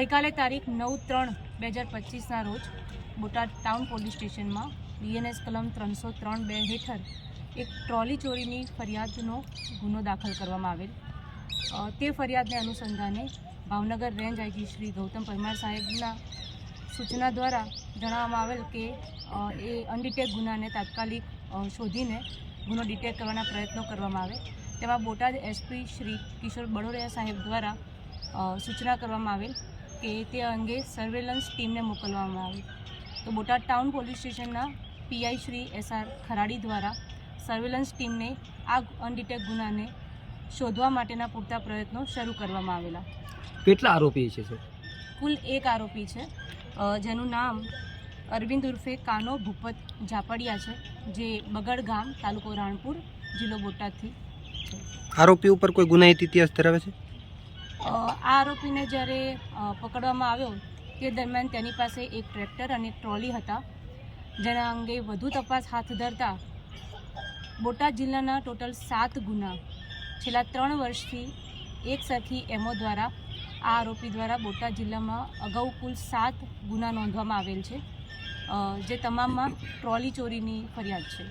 ગઈકાલે તારીખ 9/3/2025ના રોજ બોટાદ ટાઉન પોલીસ સ્ટેશનમાં BNS કલમ 303(2) હેઠળ એક ટ્રોલી ચોરીની ફરિયાદનો ગુનો દાખલ કરવામાં આવેલ। તે ફરિયાદને અનુસંધાને ભાવનગર રેન્જ આઈજી શ્રી ગૌતમ પરમાર સાહેબના સૂચના દ્વારા જણાવવામાં આવેલ કે એ અનડિટેક ગુનાને તાત્કાલિક શોધીને ગુનો ડિટેક્ટ કરવાના પ્રયત્નો કરવામાં આવે। તેમાં બોટાદ SP શ્રી કિશોર બડોરિયા સાહેબ દ્વારા સૂચના કરવામાં આવેલ કે તે અંગે સર્વેલન્સ ટીમને મોકલવામાં આવે। તો બોટાદ ટાઉન પોલીસ સ્ટેશનના PI શ્રી SR ખરાડી દ્વારા સર્વેલન્સ ટીમને આ અનડિટેક ગુનાને શોધવા માટેના પૂરતા પ્રયત્નો શરૂ કરવામાં આવેલા। કેટલા આરોપી છે સર? કુલ 1 આરોપી છે, જેનું નામ અરવિંદ ઉર્ફે કાનો ભૂપત ઝાપડિયા છે, જે બગડ ગામ, તાલુકો રાણપુર, જિલ્લો બોટાદથી છે। આરોપી ઉપર કોઈ ગુનાહિત ઇતિહાસ ધરાવે છે? આ આરોપીને જ્યારે પકડવામાં આવ્યો તે દરમિયાન તેની પાસે એક ટ્રેક્ટર અને એક ટ્રોલી હતા, જેના અંગે વધુ તપાસ હાથ ધરતા બોટાદ જિલ્લાના ટોટલ 7 ગુના છેલ્લા 3 વર્ષથી એક સરખી એમઓ દ્વારા આ આરોપી દ્વારા બોટાદ જિલ્લામાં અગાઉ કુલ 7 ગુના નોંધવામાં આવેલ છે, જે તમામમાં ટ્રોલી ચોરીની ફરિયાદ છે।